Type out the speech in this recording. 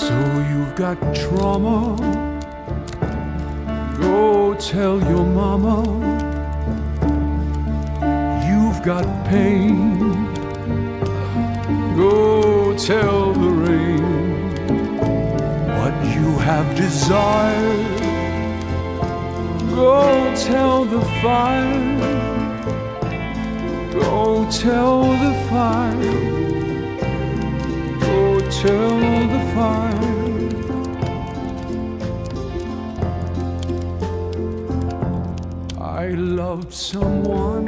So you've got trauma, go tell your mama. You've got pain, go tell the rain. What you have desired, go tell the fire. Go tell the fire, go tell the fire. I loved someone,